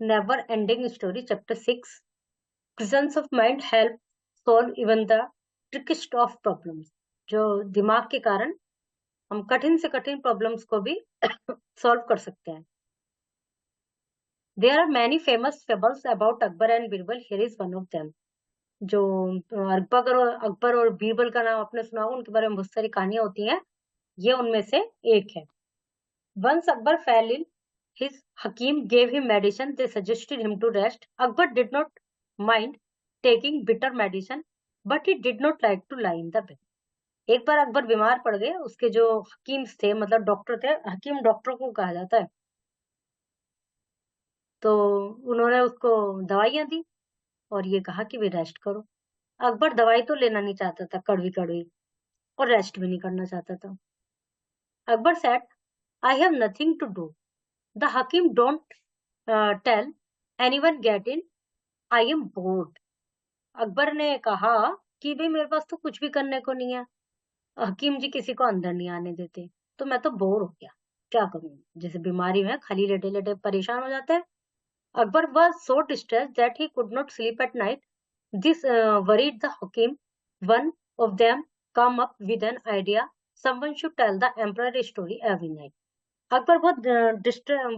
Never ending story chapter 6 presence of mind help solve even the trickest of problems. जो दिमाग के कारण हम कठिन से कठिन प्रॉब्लम्स को भी सॉल्व कर सकते हैं। There are many famous fables about Akbar and Birbal, here is one of them. जो अकबर और बीरबल का नाम आपने सुना होगा, उनके बारे में बहुत सारी कहानियां होती हैं, ये उनमें से एक है। Once Akbar fell ill, his Hakim gave him medicine. They suggested him to rest. Akbar did not mind taking bitter medicine, but he did not like to lie in the bed. एक बार अकबर बीमार पड़ गए, उसके जो हकीम थे, मतलब डॉक्टर थे, हकीम doctor को कहा जाता है, तो उन्होंने उसको दवाइयां दी और ये कहा कि वे रेस्ट करो। अकबर दवाई तो लेना नहीं चाहता था, कड़वी कड़वी, और रेस्ट भी नहीं करना चाहता था। Akbar said, I have nothing to do, the hakim don't tell anyone get in, I am bored. Akbar ने कहा कि भाई मेरे पास तो कुछ भी करने को नहीं है, हकीम जी किसी को अंदर नहीं आने देते, तो मैं तो बोर हो गया, क्या करूं। जैसे बीमारी में खाली लेटे लेटे परेशान हो जाते हैं। Akbar was so distressed that he could not sleep at night. This worried the Hakim. One of them come up with an idea. Someone should tell the emperor a story every night. Akbar बहुत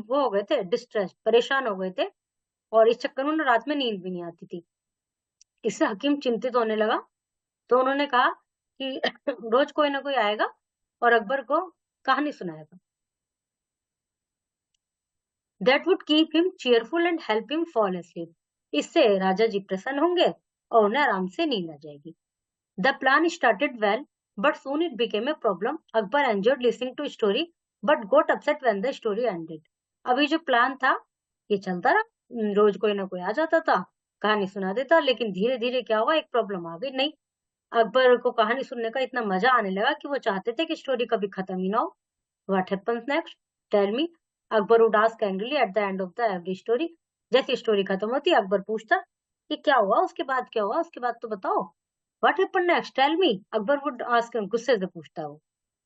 वो हो गए थे, distress, परेशान हो गए थे, और इस चक्कर में रात में नींद भी नहीं आती थी। इससे हकीम चिंतित होने लगा, तो उन्होंने कहा कि रोज कोई ना कोई आएगा और अकबर को कहानी सुनाएगा। That would keep him cheerful and help him fall asleep. इससे राजा जी प्रसन्न होंगे और उन्हें आराम से नींद आ जाएगी। The plan started well, but soon it became a problem. Akbar enjoyed listening to story but got upset when the story ended. अभी जो प्लान था ये चलता रहा, रोज कोई ना कोई आ जाता था, कहानी सुना देता, लेकिन धीरे धीरे क्या हुआ, एक प्रॉब्लम आ गई। नहीं, अकबर को कहानी सुनने का इतना मजा आने लगा कि वो चाहते थे कि स्टोरी कभी खत्म ही ना हो। What happens next, tell me, Akbar would ask angrily at the end of the every story. जैसे स्टोरी खत्म होती, अकबर पूछता कि क्या हुआ उसके बाद, क्या हुआ उसके बाद, तो बताओ। What happened next, tell me, Akbar would ask, गुस्से से पूछता वो।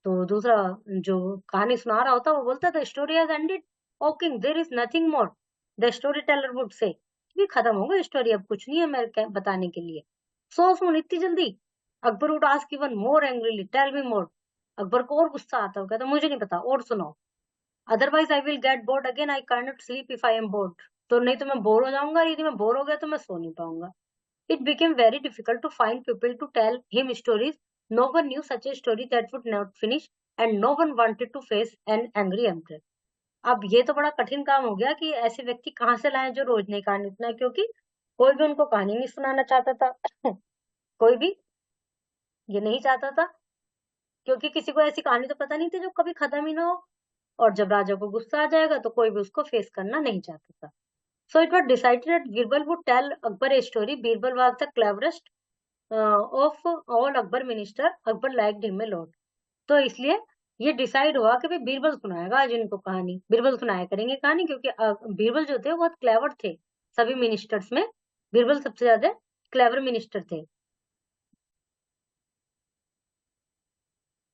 तो दूसरा जो कहानी सुना रहा होता वो बोलता था, story has ended, O king, there is nothing more. The story teller would say, भी खत्म हो गई स्टोरी, अब कुछ नहीं है मेरे बताने के लिए। सो सुन इतनी जल्दी। Akbar would ask even more angrily, tell me more. Akbar को और गुस्सा आता, वो कहता मुझे नहीं पता, और सुनाओ। Otherwise I will get bored again, I can not sleep if I am board. तो नहीं तो मैं बोर हो जाऊंगा, यदि मैं बोर हो गया तो मैं सो नहीं पाऊंगा। It became very difficult to find people to tell him stories. No one knew such a story that would not finish, and no one wanted to face an angry emperor. अब ये तो बड़ा कठिन काम हो गया कि ऐसे व्यक्ति कहाँ से लाएं जो रोज नहीं कहानी सुनाए, क्योंकि कोई भी उनको कहानी नहीं सुनाना चाहता था। कोई भी ये नहीं चाहता था, क्योंकि किसी को ऐसी कहानी तो पता नहीं थी जो कभी खत्म ही ना हो, और जब राजा को गुस्सा आ जाएगा तो कोई भी उसको फेस करना नहीं चाहता था। So it was decided that Birbal would tell Akbar a story. Birbal was the cleverest of all Akbar minister. Akbar liked him a lot. तो इसलिए ये डिसाइड हुआ कि भाई बीरबल सुनाएगा आज इनको कहानी, बीरबल सुनाया करेंगे कहानी, क्योंकि बीरबल जो थे वो बहुत क्लेवर थे सभी मिनिस्टर्स में, बीरबल सबसे ज्यादा क्लेवर मिनिस्टर थे।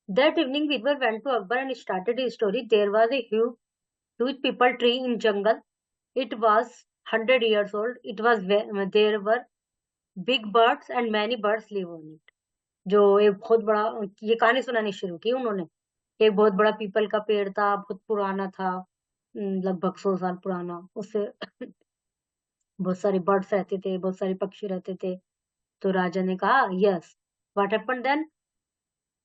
That evening Birbal went to Akbar and started his story. There was a huge people tree in jungle. It was 100 years old. It was there were big birds and many birds live on it. जो एक बहुत बड़ा, ये कहानी सुनानी शुरू की उन्होंने। एक बहुत बड़ा पीपल का पेड़ था, बहुत पुराना था, लगभग 100 साल पुराना। उससे बहुत सारे बर्ड्स रहते थे, बहुत सारे पक्षी रहते थे। तो राजा ने कहा, yes, what happened then,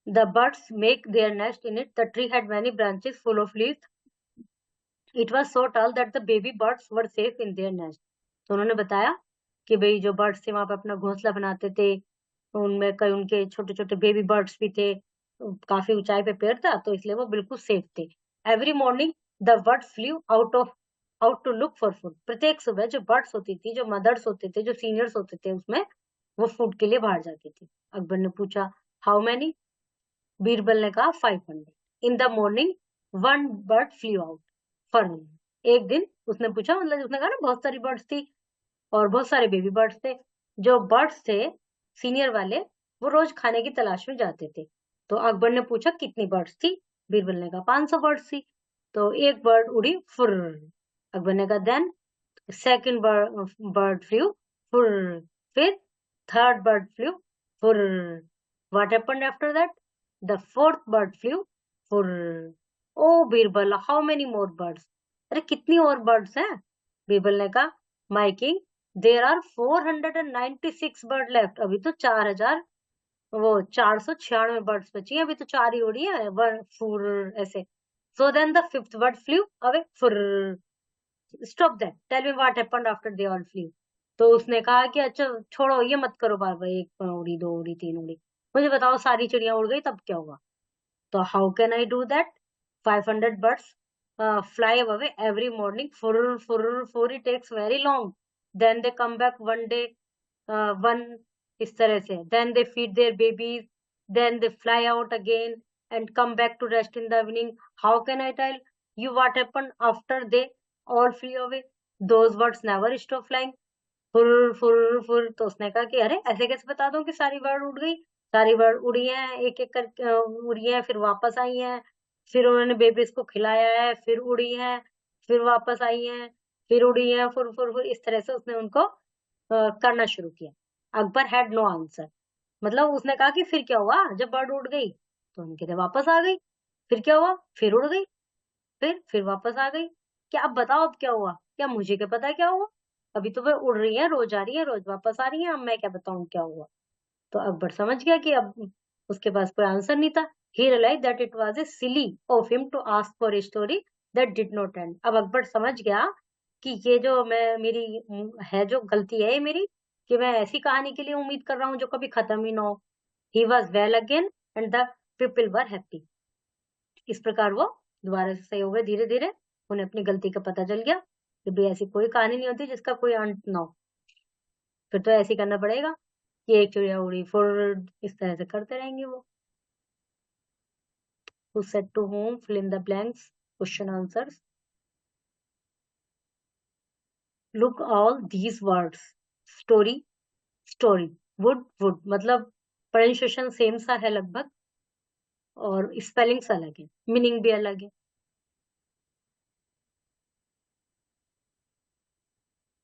the birds make their nest in it. The tree had many branches full of leaves. It was so tall that the baby birds were safe in their nest. तो उन्होंने बताया कि भाई जो birds थे वहां पे अपना घोंसला बनाते थे, उनमें कई उनके छोटे छोटे बेबी बर्ड्स भी थे, काफी ऊंचाई पे पेड़ था, तो इसलिए वो बिल्कुल सेफ थे. Every morning the birds flew out to look for food. प्रत्येक सुबह जो बर्ड्स होती थी, जो मदर्स होते थे, जो सीनियर्स होते थे उसमें, वो फूड के लिए बाहर जाती थी. अकबर ने पूछा, हाउ मैनी. बीरबल ने कहा, 500. In the morning one bird flu out for me. एक दिन उसने पूछा, मतलब उसने कहा ना बहुत सारी बर्ड्स थी और बहुत सारे बेबी बर्ड्स थे. जो बर्ड्स थे सीनियर वाले, वो रोज खाने की तलाश में जाते थे. तो अकबर ने पूछा कितनी बर्ड्स थी. बीरबल ने कहा 500 बर्ड्स थी. तो एक बर्ड उड़ी फुर. अकबर ने कहा then, second bird flew, furr. फिर third bird flew, furr. What happened after that? The fourth bird flew, furr. Oh Birbal, how many more birds? अरे कितनी और birds हैं? बीरबल ने कहा, My king, there are 496 bird left. अभी तो 4000 वो 496 बर्ड्स बची हैं, अभी तो 4 ही उड़ी है, वन फुर ऐसे. So then the fifth bird flew away. Furr. Stop that. Tell me what happened after they all flew. तो उसने कहा कि अच्छा छोड़ो, ये मत करो बार बार, एक उड़ी, दो उड़ी, तीन उड़ी, मुझे बताओ सारी चिड़िया उड़ गई तब क्या होगा. तो how can I do that? 500 birds fly away every morning. Furr, furr, furr. It takes very long. Then they come back one day, one, इस तरह से. Then they feed their babies. Then they fly out again and come back to rest in the evening. How can I tell you what happened after they all flew away? Those birds never stop flying. फुर फुर फुर. तो उसने कहा कि अरे ऐसे कैसे बता दूं कि सारी बर्ड उड़ गई? सारी बर्ड उड़ी हैं, एक एक करके उड़ी हैं, फिर वापस आई हैं, फिर उन्होंने बेबीज को खिलाया है, फिर उड़ी हैं, फिर वापस आई हैं, फिर उड़ी हैं, फुर फुर फुर. इस तरह से उसने उनको करना शुरू किया. Akbar had no answer. मतलब उसने कहा कि फिर क्या हुआ जब बर्ड उड़ गई? तो हम कहते वापस आ गई. फिर क्या हुआ? फिर उड़ गई. फिर वापस आ गई. क्या अब बताओ अब क्या हुआ? क्या मुझे क्या पता है क्या हुआ? अभी तो वे उड़ रही है, रोज आ रही है, रोज वापस आ रही है, अब मैं क्या बताऊं क्या हुआ? तो अकबर समझ गया कि अब उसके पास कोई आंसर नहीं था. He realize that it was a silly of him to ask for a story that did not end. अब अकबर समझ गया कि ये जो मैं मेरी है, जो गलती है ये मेरी, कि मैं ऐसी कहानी के लिए उम्मीद कर रहा हूँ जो कभी खत्म ही ना हो. He was well again and the people were happy. इस प्रकार वो दोबारा से सही हो गए धीरे धीरे. उन्हें अपनी गलती का पता चल गया कि भाई ऐसी कोई कहानी नहीं होती जिसका कोई अंत ना हो. फिर तो ऐसे ही करना पड़ेगा कि एक चिड़िया उड़ी फुर, इस तरह से करते रहेंगे वो. Who said to whom? Fill in the blanks. Question answers. Look all these words. Story, story. Wood, wood. मतलब प्रोनाउंसिएशन सेम सा है लगभग, और स्पेलिंग्स अलग है, मीनिंग भी अलग है.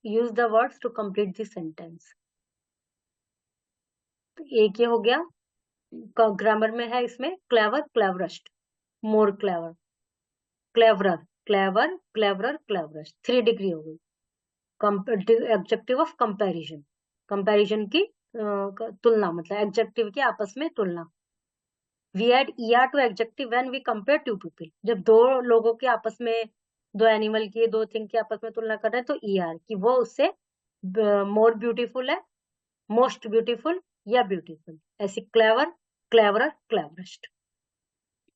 Use the words to complete the sentence. तो एक ये हो गया. ग्रामर में है इसमें clever, cleverest, more clever, cleverer, clever, cleverer, cleverest. 3 degree हो गई. Adjective of comparison. कंपैरिजन की तुलना, मतलब एडजेक्टिव की आपस में तुलना. We add er to adjective when we compare two people. जब दो लोगों के आपस में, दो एनिमल की, दो थिंग की आपस में तुलना कर रहे हैं, तो er कि वो उससे मोर ब्यूटीफुल है, मोस्ट ब्यूटीफुल या ब्यूटीफुल. ऐसी क्लेवर, क्लेवरर, क्लेवरेस्ट.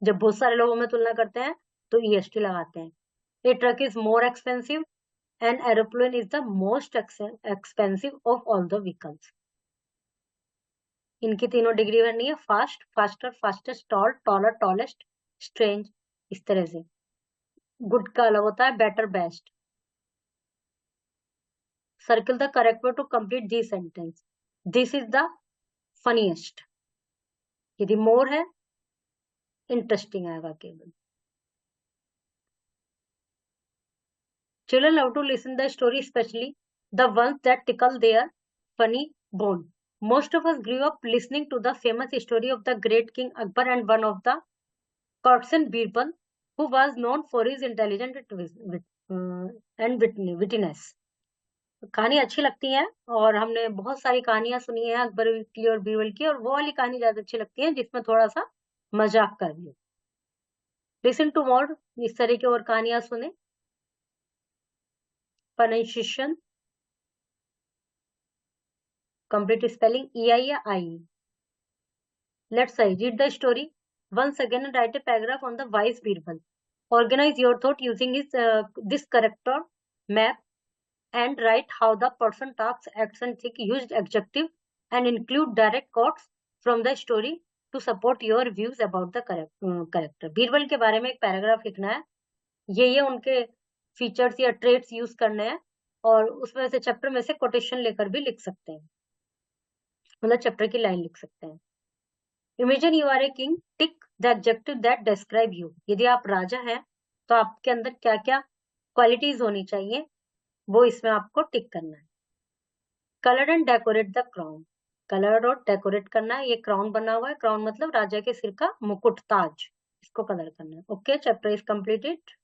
जब बहुत सारे लोगों में तुलना करते हैं तो est लगाते हैं. A truck is more expensive. An aeroplane is the most expensive of all the vehicles. इनकी तीनों डिग्री बननी है. Fast, faster, fastest, tall, taller, tallest, strange. इस तरह से. गुड का अलग होता है better, best. Circle the correct way to complete the sentence. This is the funniest. यदि मोर है, इंटरेस्टिंग आएगा केवल. Children love to listen the story, especially the ones that tickle their funny bone. Most of us grew up listening to the famous story of the great King Akbar and one of the courtesan Birbal, who was known for his intelligence and wittiness. कहानी अच्छी लगती है, और हमने बहुत सारी कहानियां सुनी है अकबर की और बीरबल की, और वो वाली कहानी ज्यादा अच्छी लगती है जिसमें थोड़ा सा मजाक कर दिया. लिसन टू मोर. इस तरह की और कहानियां सुने. प्रोनाउंसिएशन, complete spelling ei या I. Let's say read the story once again and write a paragraph on the wise Birbal. Organize your thought using this character map and write how the person talks, acts and think. Use adjective and include direct quotes from the story to support your views about the character. Birbal के बारे में एक paragraph लिखना है. ये उनके features या traits use करने हैं, और उसमें से चैप्टर में से कोटेशन लेकर भी लिख सकते हैं, मतलब चैप्टर की लाइन लिख सकते हैं. Imagine you are a king. Tick the adjective that describe you. यदि आप राजा हैं तो आपके अंदर क्या क्या क्वालिटीज होनी चाहिए वो इसमें आपको टिक करना है। Colour and decorate the crown, colour और डेकोरेट करना है। ये क्राउन बना हुआ है, क्राउन मतलब राजा के सिर का मुकुट, ताज, इसको कलर करना है। Okay, chapter is completed.